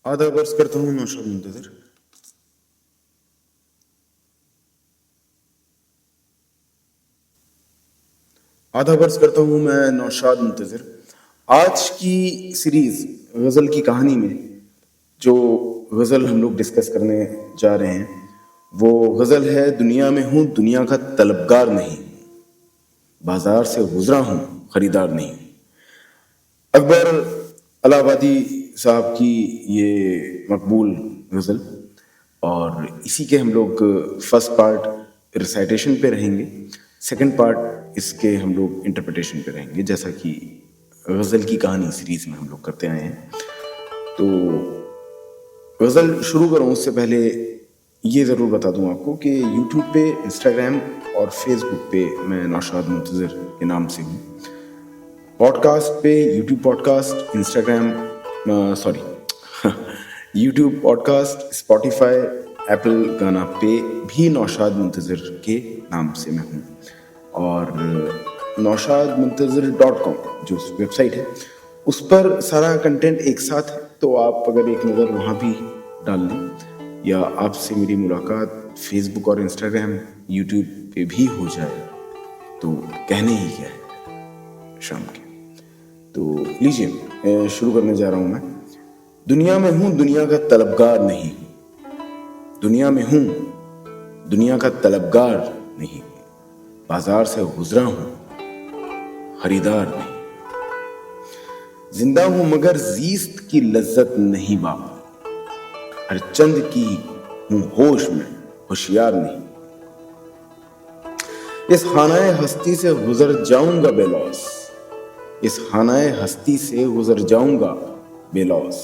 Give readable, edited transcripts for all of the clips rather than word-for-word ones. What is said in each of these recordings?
آداب عرض کرتا ہوں نوشاد منتظر. آداب عرض کرتا ہوں میں نوشاد منتظر. آج کی سیریز غزل کی کہانی میں جو غزل ہم لوگ ڈسکس کرنے جا رہے ہیں وہ غزل ہے دنیا میں ہوں دنیا کا طلبگار نہیں، بازار سے گزرا ہوں خریدار نہیں. اکبر الہ آبادی صاحب کی یہ مقبول غزل، اور اسی کے ہم لوگ فرسٹ پارٹ ریسائٹیشن پہ رہیں گے، سیکنڈ پارٹ اس کے ہم لوگ انٹرپریٹیشن پہ رہیں گے، جیسا کہ غزل کی کہانی سیریز میں ہم لوگ کرتے آئے ہیں. تو غزل شروع کروں اس سے پہلے یہ ضرور بتا دوں آپ کو کہ یوٹیوب پہ، انسٹاگرام اور فیس بک پہ میں نوشاد منتظر کے نام سے ہوں. پوڈ کاسٹ پہ YouTube podcast, Instagram YouTube podcast, Spotify, Apple Gaana پہ بھی نوشاد منتظر کے نام سے میں ہوں. اور نوشاد منتظر .com جو ویب سائٹ ہے اس پر سارا کنٹینٹ ایک ساتھ ہے، تو آپ اگر ایک نظر وہاں بھی ڈال دیں، یا آپ سے میری ملاقات فیس بک اور انسٹاگرام، یوٹیوب پہ بھی ہو جائے تو کہنے ہی کیا ہے شام کے. تو لیجیے شروع کرنے جا رہا ہوں میں. دنیا میں ہوں دنیا کا طلبگار نہیں، دنیا میں ہوں دنیا کا طلبگار نہیں، بازار سے گزرا ہوں خریدار نہیں. زندہ ہوں مگر زیست کی لذت نہیں باپ، ہر چند کی ہوں ہوش میں ہوشیار نہیں. اس خانہ ہستی سے گزر جاؤں گا بے لوث، اس خانہ ہستی سے گزر جاؤں گا بے لوث.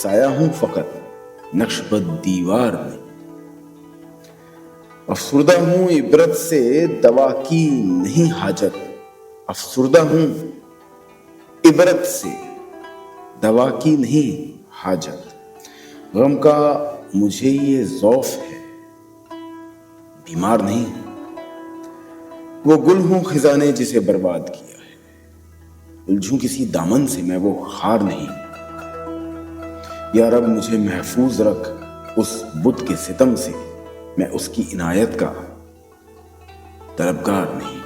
سایہ ہوں فقط نقش بد دیوار میں، افسردہ ہوں عبرت سے دوا کی نہیں حاجت. افسردہ ہوں عبرت سے دوا کی نہیں حاجت. غم کا مجھے یہ ذوف ہے بیمار نہیں. وہ گل ہوں خزاں نے جسے برباد کیا ہے، الجھوں کسی دامن سے میں وہ خار نہیں. یا رب مجھے محفوظ رکھ اس بت کے ستم سے، میں اس کی عنایت کا طلبگار نہیں.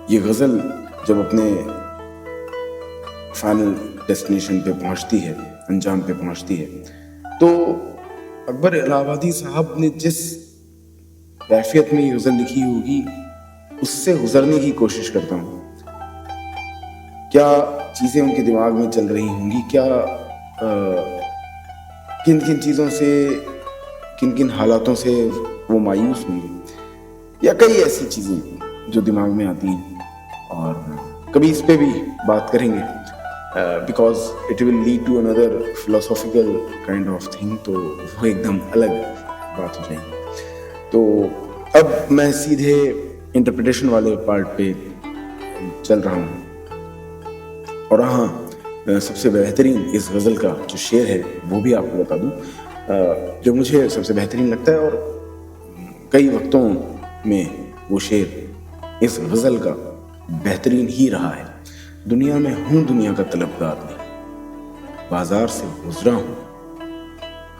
یہ غزل جب اپنے فائنل ڈیسٹینیشن پہ پہنچتی ہے، انجام پہ پہنچتی ہے، تو اکبر الہ آبادی صاحب نے جس کیفیت میں یہ غزل لکھی ہوگی اس سے گزرنے کی کوشش کرتا ہوں. کیا چیزیں ان کے دماغ میں چل رہی ہوں گی، کیا کن کن چیزوں سے، کن کن حالاتوں سے وہ مایوس ہوں گے، یا کئی ایسی چیزیں جو دماغ میں آتی ہیں. اور کبھی اس پہ بھی بات کریں گے because it will lead to another philosophical kind of thing, تو وہ ایک دم الگ بات ہو جائے گی. تو اب میں سیدھے انٹرپریٹیشن والے پارٹ پہ چل رہا ہوں. اور ہاں، سب سے بہترین اس غزل کا جو شعر ہے وہ بھی آپ کو بتا دوں، جو مجھے سب سے بہترین لگتا ہے، اور کئی وقتوں میں وہ شعر اس غزل کا بہترین ہی رہا ہے. دنیا میں ہوں دنیا کا طلبگار نہیں، بازار سے گزرا ہوں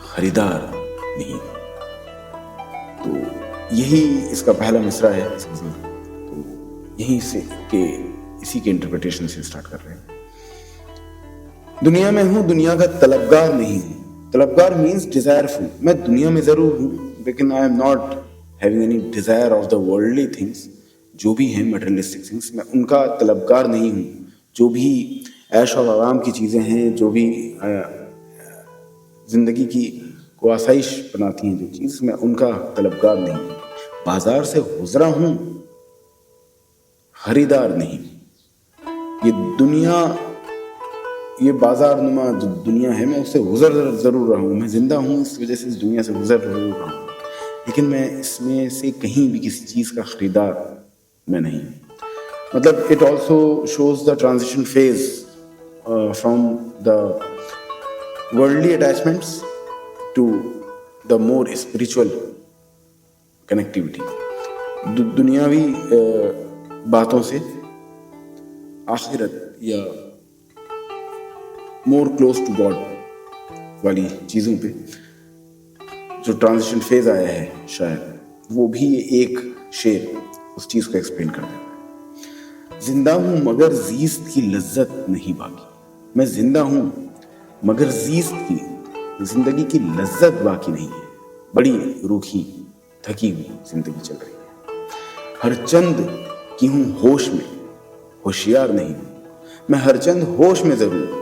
خریدار نہیں. تو یہی اس کا پہلا مصرع ہے اس غزل کا. تو یہیں سے کہ اسی کے انٹرپریٹیشن سے سٹارٹ کر رہے ہیں. دنیا میں ہوں دنیا کا طلبگار نہیں ہوں. طلبگار مینس ڈیزائرفل. میں دنیا میں ضرور ہوں لیکن I am not having any desire of the worldly things, جو بھی ہیں میٹریلسٹک تھنگس، میں ان کا طلبگار نہیں ہوں. جو بھی عیش و آرام کی چیزیں ہیں، جو بھی زندگی کی کو آسائش بناتی ہیں جو چیز، میں ان کا طلبگار نہیں ہوں. بازار سے گزرا ہوں خریدار نہیں. یہ دنیا، یہ بازار نما جو دنیا ہے، میں اس سے گزر ضرور رہا ہوں. میں زندہ ہوں اس وجہ سے اس دنیا سے گزر ضرور رہا ہوں، لیکن میں اس میں سے کہیں بھی کسی چیز کا خریدار میں نہیں. مطلب it also shows the transition phase from the worldly attachments to the more spiritual connectivity. دنیاوی باتوں سے آخرت یا मोर क्लोज टू गॉड वाली चीज़ों पे जो ट्रांजिशन फेज आया है शायद, वो भी एक शेर उस चीज़ को एक्सप्लेन कर देता है। जिंदा हूं मगर जीस्त की लज्जत नहीं बाकी। मैं जिंदा हूं मगर जीस्त की, जिंदगी की लज्जत बाकी नहीं है। बड़ी रूखी थकी हुई जिंदगी चल रही है। हर चंद की हूं होश में, होशियार नहीं हूं। मैं हर चंद होश में जरूर,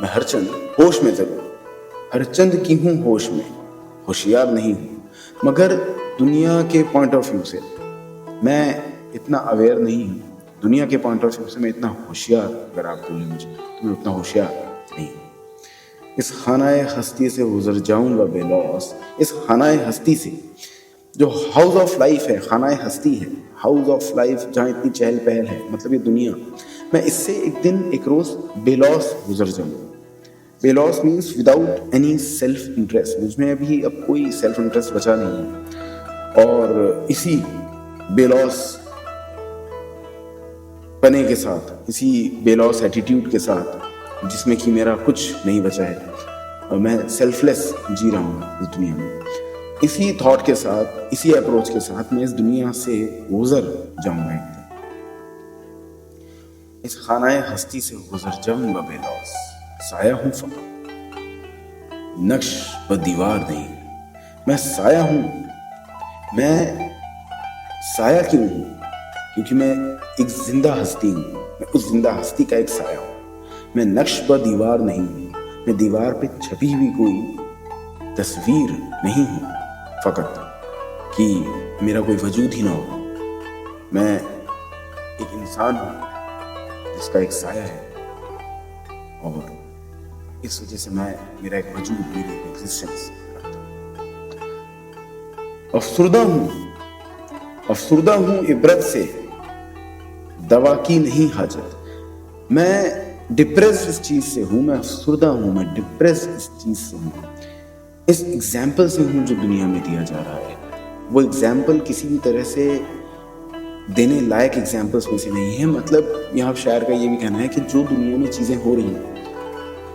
मैं हर चंद होश में जरूर, हर चंद की हूं होश में, होशियार नहीं हूं। मगर दुनिया के पॉइंट ऑफ व्यू से मैं इतना अवेयर नहीं हूं। दुनिया के पॉइंट ऑफ व्यू से मैं इतना होशियार, अगर आप बोले मुझे, तो मैं उतना होशियार नहीं हूं। इस खानाए हस्ती से गुजर जाऊंगा बेलौस। इस खानाए हस्ती से, जो हाउस ऑफ लाइफ है, खानाए हस्ती है, हाउस ऑफ लाइफ, जहाँ इतनी चहल पहल है, मतलब ये दुनिया, मैं इससे एक दिन एक रोज बेलौस गुजर जाऊंगा। बेलॉस means without any self interest. मुझमें अभी अब कोई सेल्फ इंटरेस्ट बचा नहीं है। और इसी बेलॉस पने के साथ, इसी बेलॉस एटीट्यूड के साथ, जिसमें कि मेरा कुछ नहीं बचा है और मैं सेल्फलेस जी रहा हूँ इस दुनिया में, इसी थॉट के साथ, इसी अप्रोच के साथ मैं इस दुनिया से गुजर जाऊंगा एक दिन। इस खानाए हस्ती से गुजर जाऊंगा बेलौस। साया हूं फकत, नक्श व दीवार नहीं। मैं साया हूं। मैं साया क्यों हूं? क्योंकि मैं एक जिंदा हस्ती हूं। मैं उस जिंदा हस्ती का एक साया हूं। मैं नक्श व दीवार नहीं हूं। मैं दीवार पे छपी हुई कोई तस्वीर नहीं हूं फकत, कि मेरा कोई वजूद ही ना हो। मैं एक इंसान हूं जिसका एक साया है, और इस वजह से मेरा एक वजूद, मेरी एग्जिस्टेंस अफसुर्दा हूं इबरत से, दवा की नहीं हाजत। मैं डिप्रेस इस चीज से हूं, मैं अफसुर्दा हूं, मैं डिप्रेस इस चीज से हूं, इस एग्जाम्पल से हूं जो दुनिया में दिया जा रहा है। वो एग्जाम्पल किसी भी तरह से देने लायक एग्जाम्पल्स में से नहीं है। मतलब यहाँ शायर का ये भी कहना है कि जो दुनिया में चीजें हो रही हैं,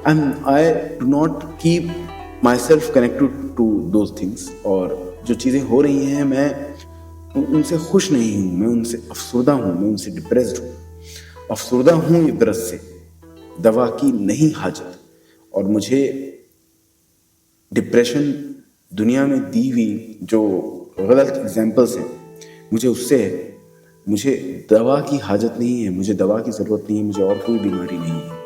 I do not keep myself connected to those things, और जो चीज़ें हो रही हैं मैं उनसे खुश नहीं हूँ, मैं उनसे अफसुर्दा हूँ, मैं उनसे डिप्रेस्ड हूँ। अफसुर्दा हूँ इबरत से, दवा की नहीं हाजत। और मुझे डिप्रेशन दुनिया में दी हुई जो गलत एग्जाम्पल्स हैं, मुझे दवा की हाजत नहीं है, मुझे दवा की ज़रूरत नहीं है, मुझे और कोई बीमारी नहीं है।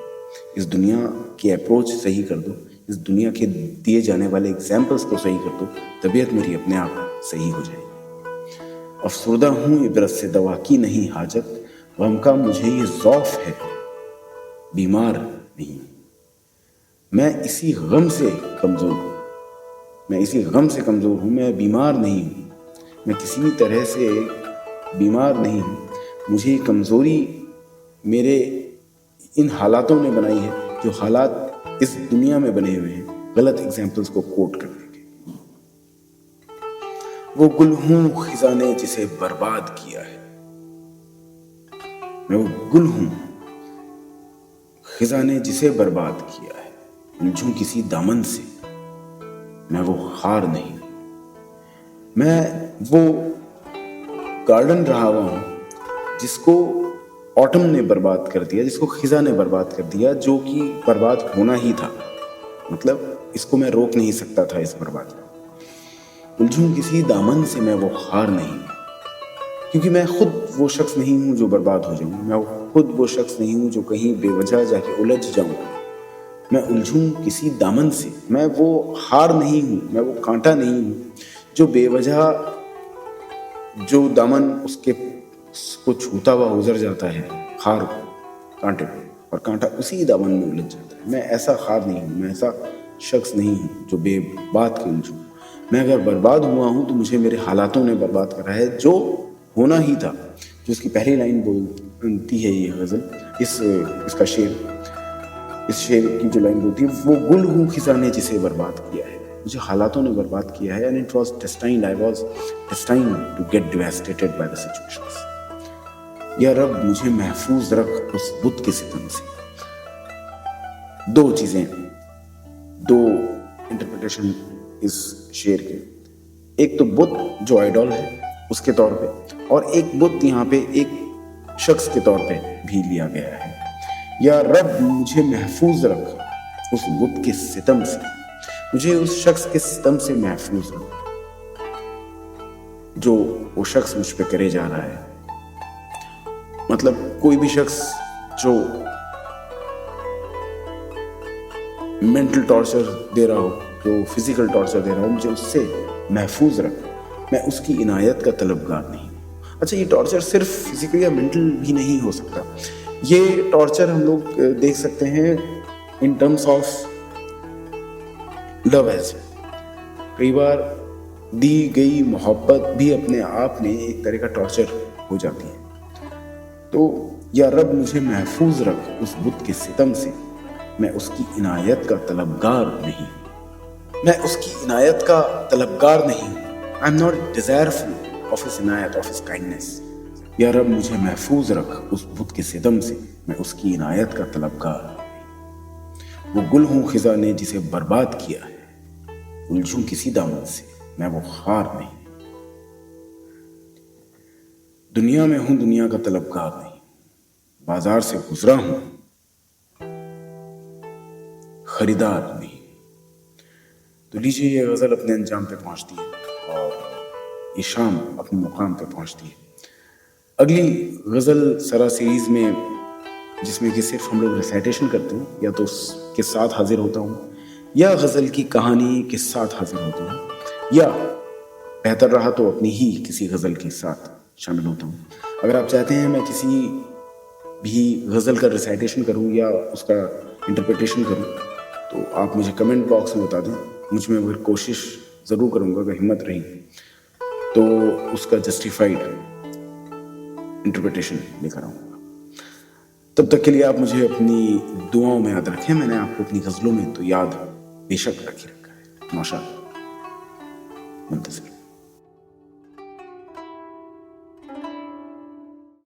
इस दुनिया की अप्रोच सही कर दो, इस दुनिया के दिए जाने वाले एग्जाम्पल्स को सही कर दो, तबीयत मेरी अपने आप सही हो जाएगी। अफसुर्दा हूँ इबरत से, दवा की नहीं हाजत। गम का मुझे ये ज़ौफ है, बीमार नहीं। मैं इसी गम से कमज़ोर हूँ, मैं इसी गम से कमज़ोर हूँ, मैं बीमार नहीं हूँ। मैं किसी भी तरह से बीमार नहीं हूँ। मुझे कमज़ोरी मेरे इन हालातों ने बनाई है, जो हालात इस दुनिया में बने हुए हैं, गलत एग्जाम्पल्स को कोट कर देंगे। वो गुल हूं खिज़ा ने जिसे बर्बाद किया है। मैं वो गुल हूं खिज़ा ने जिसे बर्बाद किया है। उलझूं किसी दामन से, मैं वो हार नहीं। मैं वो गार्डन रहा हुआ हूं जिसको ऑटम ने बर्बाद कर दिया, जिसको खिज़ा ने बर्बाद कर दिया, जो कि बर्बाद होना ही था। मतलब इसको मैं रोक नहीं सकता था, इस बर्बादी को। उलझूं किसी दामन से, मैं वो हार नहीं, क्योंकि मैं खुद वो शख्स नहीं हूं जो बर्बाद हो जाऊं। मैं खुद वो शख्स नहीं हूं जो कहीं बेवजह जाके उलझ जाऊं। मैं उलझूं किसी दामन से, मैं वो हार नहीं हूं, मैं वो कांटा नहीं हूं जो बेवजह, जो दामन उसको छूता हुआ गुजर जाता है खार कांटे पे, और कांटा उसी दामन में उलझ जाता है। मैं ऐसा खार नहीं हूँ, मैं ऐसा शख्स नहीं हूँ जो बेबात के उलझूं। मैं अगर बर्बाद हुआ हूँ तो मुझे मेरे हालातों ने बर्बाद करा है, जो होना ही था। जो इसकी पहली लाइन बोलती है ये गज़ल, इसका शेर, इस शेर की जो लाइन बोलती है, वो गुल हूँ खिज़ा ने जिसे बर्बाद किया है। मुझे हालातों ने बर्बाद किया है, and it was destined, I was destined to get devastated by the situations। या रब मुझे महफूज रख उस बुत के सितम से। दो चीजें, दो इंटरप्रिटेशन इस शेर के, एक तो बुत जो आइडॉल है उसके तौर पे, और एक बुत यहाँ पे एक शख्स के तौर पे भी लिया गया है। या रब मुझे महफूज रख उस बुत के सितम से, मुझे उस शख्स के सितम से महफूज रख जो वो शख्स मुझ पे करे जा रहा है। मतलब कोई भी शख्स जो मेंटल टॉर्चर दे रहा हो, जो फिजिकल टॉर्चर दे रहा हो, मुझे उससे महफूज रख, मैं उसकी इनायत का तलबगार नहीं हूँ। अच्छा, ये टॉर्चर सिर्फ फिजिकल या मेंटल भी नहीं हो सकता, ये टॉर्चर हम लोग देख सकते हैं in terms of love as. कई बार दी गई मोहब्बत भी अपने आप में एक तरह का टॉर्चर हो जाती है। तो या रब मुझे महफूज रख उस बुत के सितम से, मैं उसकी इनायत का तलबगार नहीं, मैं उसकी इनायत का तलबगार नहीं हूँ। I am not desireful of his इनायत, ऑफ हिज काइंडनेस। या रब मुझे महफूज रख उस बुत के सितम से, मैं उसकी इनायत का तलबगार नहीं। वो गुल हूँ खिजा ने जिसे बर्बाद किया है, उलझूं किसी दामन से, मैं वो खार नहीं। दुनिया में हूं दुनिया का तलबगार नहीं, बाजार से गुजरा हूं खरीदार नहीं। तो लीजिए, ये गजल अपने अंजाम पे पहुंचती है और ये शाम अपने मुकाम पे पहुंचती है। अगली गजल सरा सीरीज में, जिसमें कि सिर्फ हम लोग रिसाइटेशन करते हैं, या तो उसके साथ हाजिर होता हूँ या गजल की कहानी के साथ हाजिर होता हूँ, या बेहतर रहा तो अपनी ही किसी गजल के साथ शामिल होता हूँ। अगर आप चाहते हैं मैं किसी भी गजल का रिसाइटेशन करूँ या उसका इंटरप्रिटेशन करूँ, तो आप मुझे कमेंट बॉक्स में बता दें। मुझ में अगर कोशिश ज़रूर करूँगा, अगर हिम्मत रही तो उसका जस्टिफाइड इंटरप्रिटेशन लेकर आऊँगा। तब तक के लिए आप मुझे अपनी दुआओं में याद रखें। मैंने आपको अपनी गजलों में तो याद बेशक रखी रखा है। नौशाद मुंतज़िर।